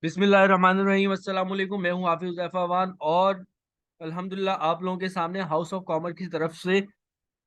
बिस्मिल्लाहिर्रहमानिर्रहीम, अस्सलाम वालेकुम। मैं हूं हाफिज ज़ैफ़ावान और अल्हम्दुलिल्लाह आप लोगों के सामने हाउस ऑफ कॉमर्स की तरफ से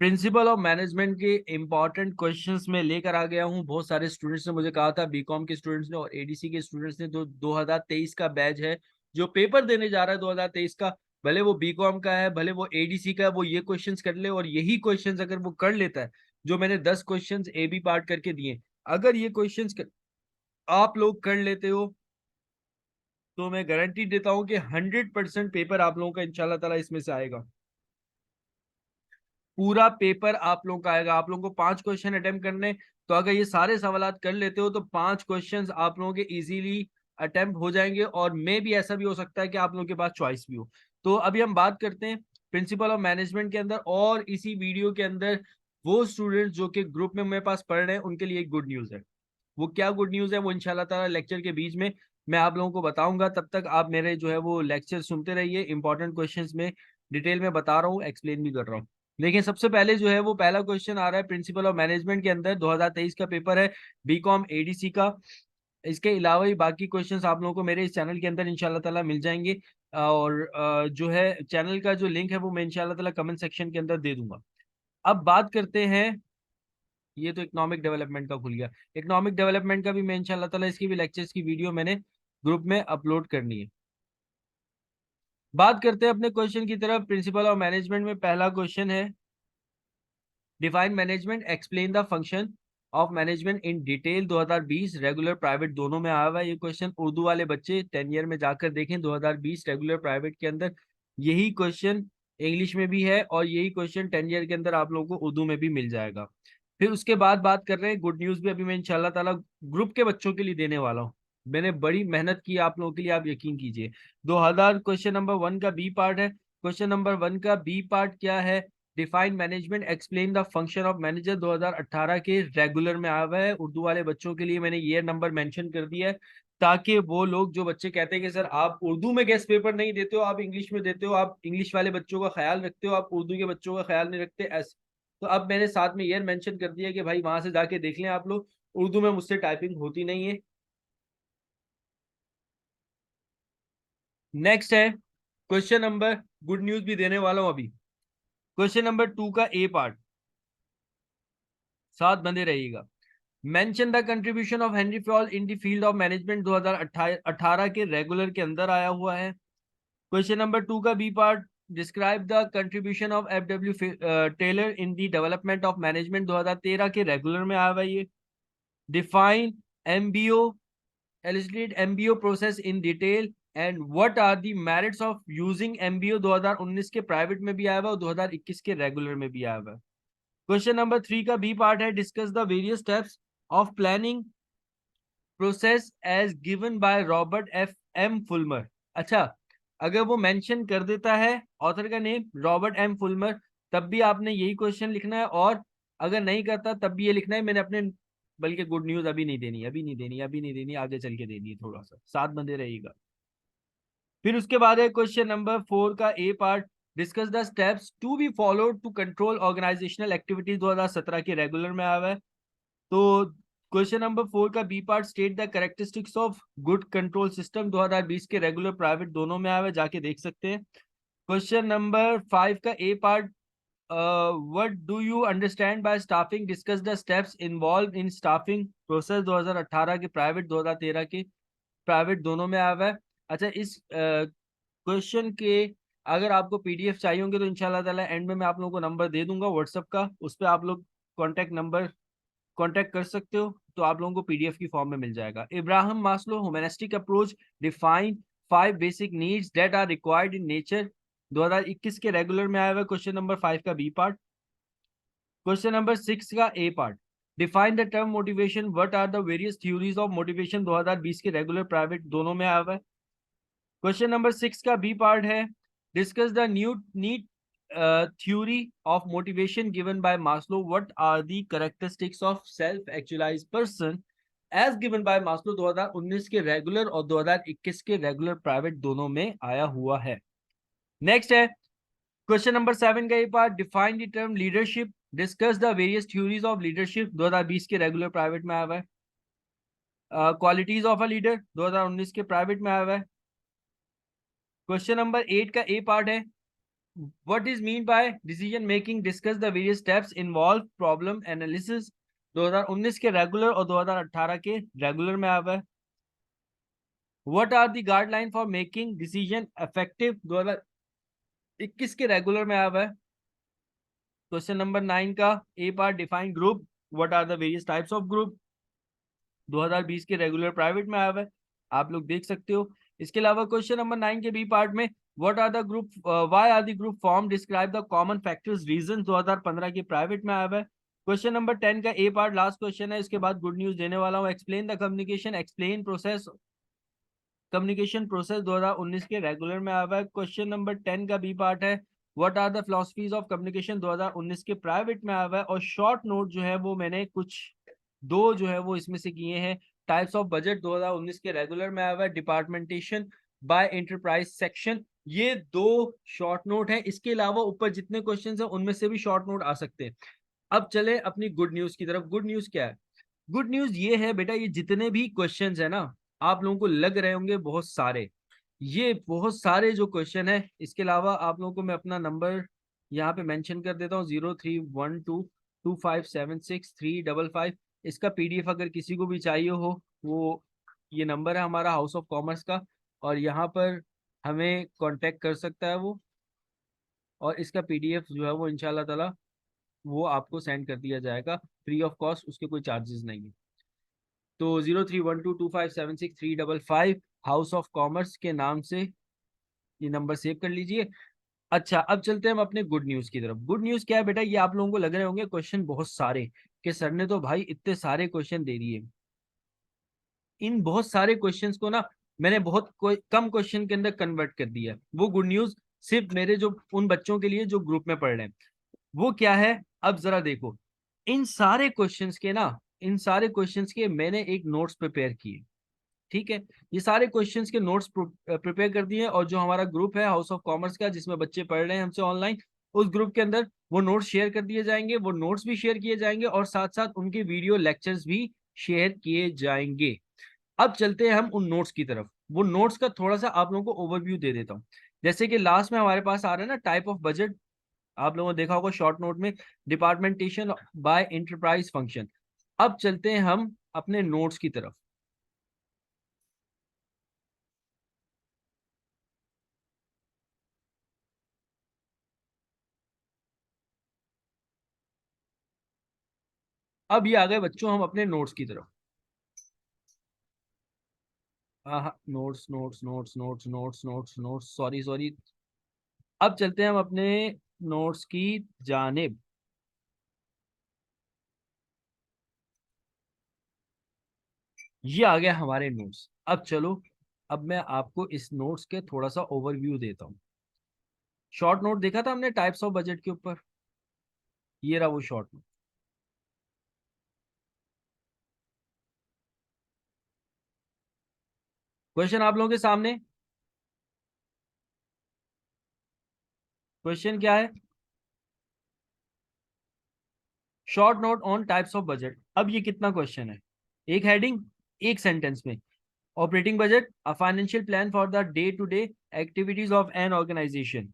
प्रिंसिपल ऑफ मैनेजमेंट के इंपॉर्टेंट क्वेश्चंस में लेकर आ गया हूं। बहुत सारे स्टूडेंट्स ने मुझे कहा था, बीकॉम के स्टूडेंट्स ने और एडीसी के स्टूडेंट्स ने, जो 2023 का बैच है जो पेपर देने जा रहा है 2023 का, भले वो बीकॉम का है भले वो एडीसी का है, वो ये क्वेश्चंस कर ले और यही क्वेश्चंस अगर वो कर लेता है, जो मैंने 10 क्वेश्चंस ए बी पार्ट करके दिए, अगर ये क्वेश्चंस आप लोग कर लेते हो तो मैं गारंटी देता हूं कि 100% पेपर आप लोगों का इंशाल्लाह ताला इसमें से आएगा। पूरा पेपर आप लोगों का आएगा। आप लोगों को 5 क्वेश्चन अटेम्प्ट करने, तो अगर ये सारे सवालात कर लेते हो तो 5 क्वेश्चंस आप लोगों के इजीली अटेम्प्ट हो जाएंगे और मे भी ऐसा भी हो सकता है कि आप लोगों के पास चॉइस भी हो। तो अभी हम बात करते हैं प्रिंसिपल ऑफ मैनेजमेंट के अंदर, और इसी वीडियो के अंदर वो स्टूडेंट्स जो कि ग्रुप में मेरे पास पढ़ रहे हैं उनके लिए एक गुड न्यूज है। वो क्या गुड न्यूज़ है वो इंशाल्लाह ताला लेक्चर के बीच में मैं आप लोगों को बताऊंगा। तब तक आप मेरे जो है वो लेक्चर सुनते रहिए। इंपॉर्टेंट क्वेश्चंस में डिटेल में बता रहा हूँ, एक्सप्लेन भी कर रहा हूँ। लेकिन सबसे पहले जो है वो पहला क्वेश्चन आ रहा है प्रिंसिपल ऑफ मैनेजमेंट के अंदर, 2023 का पेपर है, बीकॉम एडीसी का। इसके अलावा ही बाकी क्वेश्चंस आप लोगों को मेरे इस चैनल के अंदर इंशाल्लाह ताला मिल जाएंगे। और जो है चैनल का जो लिंक है वो मैं इंशाल्लाह ताला कमेंट सेक्शन के अंदर दे दूंगा। अब बात करते हैं, ये तो इकोनॉमिक डेवलपमेंट का खुल गया। इकोनॉमिक डेवलपमेंट का भी मैं इंशाल्लाह ताला इसकी भी लेक्चर्स की वीडियो मैंने ग्रुप में अपलोड करनी है। बात करते हैं अपने क्वेश्चन की तरफ। प्रिंसिपल ऑफ मैनेजमेंट में पहला क्वेश्चन है, define management, explain the function of management in detail. 2020 regular private दोनों में आया हुआ है ये क्वेश्चन। उर्दू वाले बच्चे 10 ईयर में जाकर देखें, 2020 रेगुलर प्राइवेट के अंदर यही क्वेश्चन इंग्लिश में भी है और यही क्वेश्चन 10 ईयर के अंदर आप लोगों को उर्दू में भी मिल जाएगा। फिर उसके बाद बात कर रहे हैं गुड न्यूज भी, अभी मैं इंशाल्लाह ताला ग्रुप के बच्चों के लिए देने वाला हूँ। मैंने बड़ी मेहनत की आप लोगों के लिए, आप यकीन कीजिए। 2000 क्वेश्चन नंबर 1 का बी पार्ट है। क्वेश्चन नंबर 1 का बी पार्ट क्या है? Define management, explain the function of manager. 2018 के रेगुलर में आया हुआ है। उर्दू वाले बच्चों के लिए मैंने ये नंबर मेंशन कर दिया है, ताकि वो लोग जो बच्चे कहते हैं कि सर आप उर्दू में गेस्ट पेपर नहीं देते हो, आप इंग्लिश में देते हो, आप इंग्लिश वाले बच्चों का ख्याल रखते हो, आप उर्दू के बच्चों का ख्याल नहीं रखते, ऐसे, तो अब मैंने साथ में ये मेंशन कर दिया कि भाई वहां से जाके देख लें आप लोग, उर्दू में मुझसे टाइपिंग होती नहीं है। नेक्स्ट है क्वेश्चन नंबर, गुड न्यूज भी देने वाला हूं अभी। क्वेश्चन नंबर 2 का ए पार्ट, साथ बंधे रहिएगा। Mention the contribution of Henry fall in the field of management. 2018 के रेगुलर के अंदर आया हुआ है। क्वेश्चन नंबर 2 का B part, describe the contribution of F W Taylor in the development of management. 2013 के रेगुलर में आया हुआ है ये। Define MBO, elucidate MBO process in detail and what are the merits of using MBO। 2019 के private में भी आया हुआ और 2021 के रेगुलर में भी आया हुआ। क्वेश्चन नंबर 3 का बी पार्ट है, discuss the various steps of planning process as given by Robert F M Fulmer. अच्छा, अगर वो मेंशन कर देता है ऑथर का नेम रॉबर्ट एम फुलमर, तब भी आपने यही क्वेश्चन लिखना है, और अगर नहीं करता तब भी ये लिखना है। मैंने अपने, बल्कि गुड न्यूज अभी नहीं देनी, अभी नहीं देनी, अभी नहीं देनी, आगे चल के देनी है, थोड़ा सा साथ बंदे रहिएगा। फिर उसके बाद है क्वेश्चन नंबर 4 का A part, discuss the steps to be followed to control organisational activities. 2017 के रेगुलर में आया हुआ है। तो क्वेश्चन नंबर 4 का B part, state the characteristics of good control system. 2020 के रेगुलर प्राइवेट दोनों में आया हुआ है, जाके देख सकते हैं। क्वेश्चन नंबर 5 का A part, what do you understand by staffing, discuss the steps involve in staffing process. 2018 के प्राइवेट, 2013 के प्राइवेट दोनों में आया हुआ है। अच्छा, इस क्वेश्चन के अगर आपको पीडीएफ चाहिए होंगे तो इंशाल्लाह ताला एंड में मैं आप लोगों को नंबर दे दूंगा व्हाट्सएप का, उस पर आप लोग कॉन्टैक्ट नंबर कांटेक्ट कर सकते हो, तो आप लोगों को पीडीएफ की फॉर्म में मिल जाएगा। Abraham Maslow humanistic approach, define 5 basic needs that are required in nature. 2021 के रेगुलर में आया हुआ क्वेश्चन नंबर 5 का बी पार्ट। क्वेश्चन नंबर 6 का A part, define the term motivation, what are the various theories of motivation. 2020 के regular private दोनों में आया हुआ है। क्वेश्चन नंबर 6 का बी पार्ट है, discuss the new need theory of motivation given by Maslow. What are the characteristics of self-actualized person as given by Maslow। 2019 के regular और 2021 के रेगुलर प्राइवेट दोनों में आया हुआ है। नेक्स्ट है क्वेश्चन नंबर 7 का ये part, define the term leadership, discuss the various theories of leadership. 2020 के रेगुलर प्राइवेट में आया हुआ है। क्वालिटीज ऑफ अ लीडर 2019 के प्राइवेट में आया हुआ है। क्वेश्चन नंबर 8 का ए पार्ट है, what is mean by decision making, discuss the various steps involve, problem analysis 2019 के रेगुलर और 2018 के रेगुलर में आया हुआ है। What are the guideline for making decision effective 2021 के रेगुलर में आया हुआ है। क्वेश्चन नंबर 9 का A part, define group, what are the various types of group 2020 के रेगुलर प्राइवेट में आया हुआ है, आप लोग देख सकते हो। इसके अलावा क्वेश्चन नंबर 9 के बी पार्ट में, what are the group, why are the group form, describe the common factors reason 2015 के प्राइवेट में आया हुआ है। क्वेश्चन नंबर 10 का ए पार्ट लास्ट क्वेश्चन है, इसके बाद गुड न्यूज देने वाला हूँ। Explain the communication, explain process, communication process 2019 के रेगुलर में आया हुआ है। क्वेश्चन नंबर 10 का बी पार्ट है, what are the philosophies of communication 2019 के प्राइवेट में आया हुआ है। और शॉर्ट नोट जो है वो मैंने कुछ दो जो है वो इसमें से किए हैं। टाइप्स ऑफ बजट 2019 के रेगुलर में आया हुआ है, डिपार्टमेंटेशन बाय एंटरप्राइज सेक्शन, ये दो शॉर्ट नोट है। इसके अलावा ऊपर जितने क्वेश्चन है उनमें से भी शॉर्ट नोट आ सकते हैं। अब चले अपनी गुड न्यूज की तरफ। गुड न्यूज क्या है? गुड न्यूज ये है बेटा, ये जितने भी क्वेश्चंस है ना, आप लोगों को लग रहे होंगे बहुत सारे, ये बहुत सारे जो क्वेश्चन है। इसके अलावा आप लोगों को मैं अपना नंबर यहाँ पे मेंशन कर देता हूँ, 031225763555। इसका पीडीएफ अगर किसी को भी चाहिए हो, वो ये नंबर है हमारा हाउस ऑफ कॉमर्स का, और यहाँ पर हमें कांटेक्ट कर सकता है वो, और इसका पीडीएफ जो है वो इंशाल्लाह ताला वो आपको सेंड कर दिया जाएगा फ्री ऑफ कॉस्ट, उसके कोई चार्जेस नहीं है। तो 031225763555 हाउस ऑफ कॉमर्स के नाम से ये नंबर सेव कर लीजिए। अच्छा, अब चलते हैं हम अपने गुड न्यूज की तरफ। गुड न्यूज क्या है बेटा? ये आप लोगों को लग रहे होंगे क्वेश्चन बहुत सारे, कि सर ने तो भाई इतने सारे क्वेश्चन दे दिए। इन बहुत सारे क्वेश्चंस को ना मैंने बहुत कम क्वेश्चन के अंदर कन्वर्ट कर दिया है। वो गुड न्यूज सिर्फ मेरे जो उन बच्चों के लिए जो ग्रुप में पढ़ रहे हैं। वो क्या है, अब जरा देखो। इन सारे क्वेश्चंस के ना, इन सारे क्वेश्चंस के मैंने एक नोट्स प्रिपेयर किए, ठीक है। ये सारे क्वेश्चंस के नोट्स प्रिपेयर कर दिए, और जो हमारा ग्रुप है हाउस ऑफ कॉमर्स का जिसमें बच्चे पढ़ रहे हैं हमसे ऑनलाइन, उस ग्रुप के अंदर वो नोट्स शेयर कर दिए जाएंगे, वो नोट्स भी शेयर किए जाएंगे, और साथ साथ उनके वीडियो लेक्चर्स भी शेयर किए जाएंगे। अब चलते हैं हम उन नोट्स की तरफ। वो नोट्स का थोड़ा सा आप लोगों को ओवरव्यू दे देता हूँ। जैसे कि लास्ट में हमारे पास आ रहा है ना टाइप ऑफ बजट, आप लोगों ने देखा होगा शॉर्ट नोट में, डिपार्टमेंटेशन बाय एंटरप्राइज फंक्शन। अब चलते हैं हम अपने नोट्स की तरफ। अब ये आ गए बच्चों हम अपने नोट्स की तरफ। हाँ हाँ, notes notes notes notes notes notes notes, sorry sorry. अब चलते हैं हम अपने नोट्स की जानिब। ये आ गया हमारे नोट्स। अब चलो, अब मैं आपको इस नोट्स के थोड़ा सा ओवरव्यू देता हूँ। शॉर्ट नोट देखा था हमने टाइप्स ऑफ बजट के ऊपर, ये रहा वो शॉर्ट नोट। क्वेश्चन आप लोगों के सामने, क्वेश्चन क्या है? Short note on types of budget. अब ये कितना क्वेश्चन है? एक हेडिंग, एक सेंटेंस में। Operating budget, a financial plan for the day to day activities of an organisation.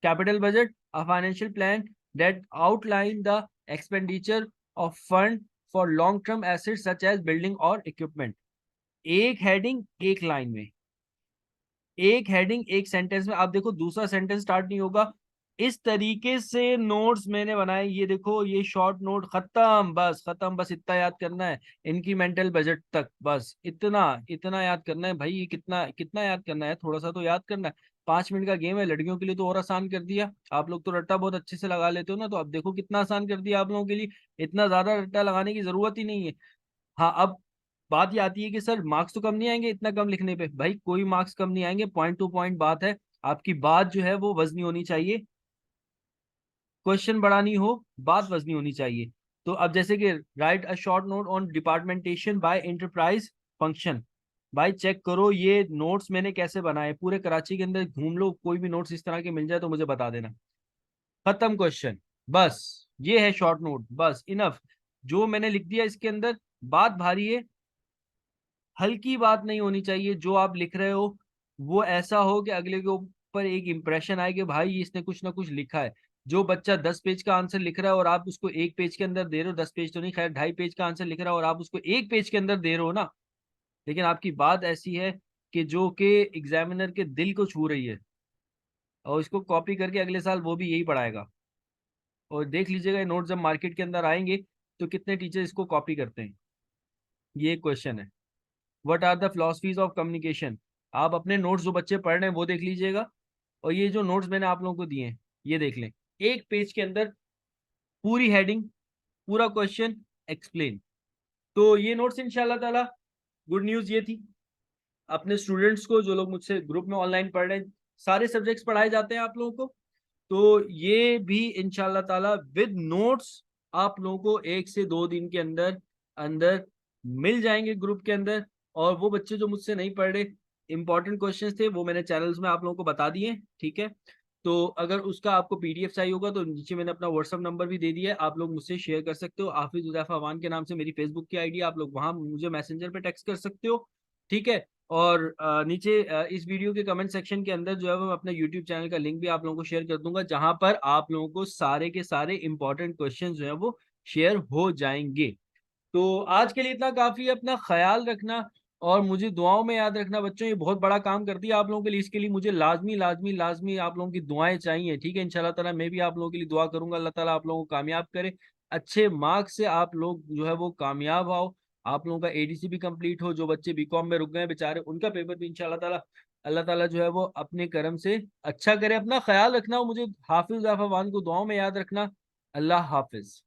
Capital budget, a financial plan that outline the expenditure of fund for long term assets such as building और equipment. एक हेडिंग एक line में, एक हेडिंग एक sentence में। आप देखो दूसरा सेंटेंस स्टार्ट नहीं होगा। इस तरीके से नोट्स मैंने बनाए। ये देखो, ये शॉर्ट नोट खत्म, बस खत्म, बस इतना याद करना है। इंक्रीमेंटल बजट तक बस इतना इतना याद करना है भाई। ये कितना कितना याद करना है, थोड़ा सा तो याद करना है। 5 मिनट का गेम है, लड़कियों के लिए तो और आसान कर दिया। आप लोग तो रट्टा बहुत अच्छे से लगा लेते हो ना, तो अब देखो कितना आसान कर दिया आप लोगों के लिए। इतना ज्यादा रट्टा लगाने की जरूरत ही नहीं है। हाँ, अब बात ये आती है कि सर मार्क्स तो कम नहीं आएंगे इतना कम लिखने पे। भाई कोई मार्क्स कम नहीं आएंगे, पॉइंट टू पॉइंट बात है। आपकी बात जो है वो वजनी होनी चाहिए। क्वेश्चन बढ़ानी हो, बात वजनी होनी चाहिए। तो अब जैसे कि write a short note on departmentation by enterprise function. भाई चेक करो ये नोट्स मैंने कैसे बनाए। पूरे कराची के अंदर घूम लो, कोई भी नोट्स इस तरह के मिल जाए तो मुझे बता देना। खत्म क्वेश्चन, बस। ये है शॉर्ट नोट, बस इनफ। जो मैंने लिख दिया इसके अंदर, बात भारी है, हल्की बात नहीं होनी चाहिए। जो आप लिख रहे हो वो ऐसा हो कि अगले के ऊपर एक इंप्रेशन आए कि भाई इसने कुछ ना कुछ लिखा है। जो बच्चा 10 पेज का आंसर लिख रहा है और आप उसको 1 पेज के अंदर दे रहे हो, 10 पेज तो नहीं खैर, 2.5 पेज का आंसर लिख रहा है और आप उसको 1 पेज के अंदर दे रहे हो ना, लेकिन आपकी बात ऐसी है कि जो कि एग्जामिनर के दिल को छू रही है, और इसको कॉपी करके अगले साल वो भी यही पढ़ाएगा। और देख लीजिएगा ये नोट जब मार्केट के अंदर आएंगे तो कितने टीचर इसको कॉपी करते हैं। ये एक क्वेश्चन है। What are the philosophies of communication. आप अपने नोट्स जो बच्चे पढ़ रहे हैं वो देख लीजिएगा, और ये जो नोट्स मैंने आप लोगों को दिए हैं ये देख लें। 1 पेज के अंदर पूरी हेडिंग, पूरा क्वेश्चन, एक्सप्लेन। तो ये नोट्स इंशाल्लाह ताला, गुड न्यूज ये थी अपने स्टूडेंट्स को, जो लोग मुझसे ग्रुप में ऑनलाइन पढ़ रहे हैं, सारे सब्जेक्ट्स पढ़ाए जाते हैं आप लोगों को। तो ये भी इंशाल्लाह ताला विद नोट्स आप लोगों को 1 से 2 दिन के अंदर अंदर मिल जाएंगे ग्रुप के अंदर। और वो बच्चे जो मुझसे नहीं पढ़ रहे, इंपॉर्टेंट क्वेश्चंस थे वो मैंने चैनल्स में आप लोगों को बता दिए, ठीक है। तो अगर उसका आपको पीडीएफ चाहिए होगा तो नीचे मैंने अपना व्हाट्सअप नंबर भी दे दिया है, आप लोग मुझसे शेयर कर सकते हो। हाफिज हुदैफा अमान के नाम से मेरी फेसबुक की आईडी, आप लोग वहां मुझे मैसेंजर पे टेक्स्ट कर सकते हो, ठीक है। और नीचे इस वीडियो के कमेंट सेक्शन के अंदर जो है वो मैं अपना यूट्यूब चैनल का लिंक भी आप लोगों को शेयर कर दूंगा, जहां पर आप लोगों को सारे के सारे इंपॉर्टेंट क्वेश्चन जो है वो शेयर हो जाएंगे। तो आज के लिए इतना काफी है। अपना ख्याल रखना और मुझे दुआओं में याद रखना बच्चों। ये बहुत बड़ा काम कर दिया आप लोगों के लिए, इसके लिए मुझे लाजमी लाजमी लाजमी आप लोगों की दुआएं चाहिए, ठीक है। इंशाल्लाह ताला मैं भी आप लोगों के लिए दुआ करूंगा, अल्लाह ताला आप लोगों को कामयाब करे, अच्छे मार्क्स से आप लोग जो है वो कामयाब आओ, आप लोगों का एडीसी भी कंप्लीट हो। जो बच्चे बीकॉम में रुक गए बेचारे, उनका पेपर भी इंशाल्लाह ताला अल्लाह ताला जो है वो अपने करम से अच्छा करे। अपना ख्याल रखना और मुझे हाफिज अफवान को दुआओं में याद रखना। अल्लाह हाफिज।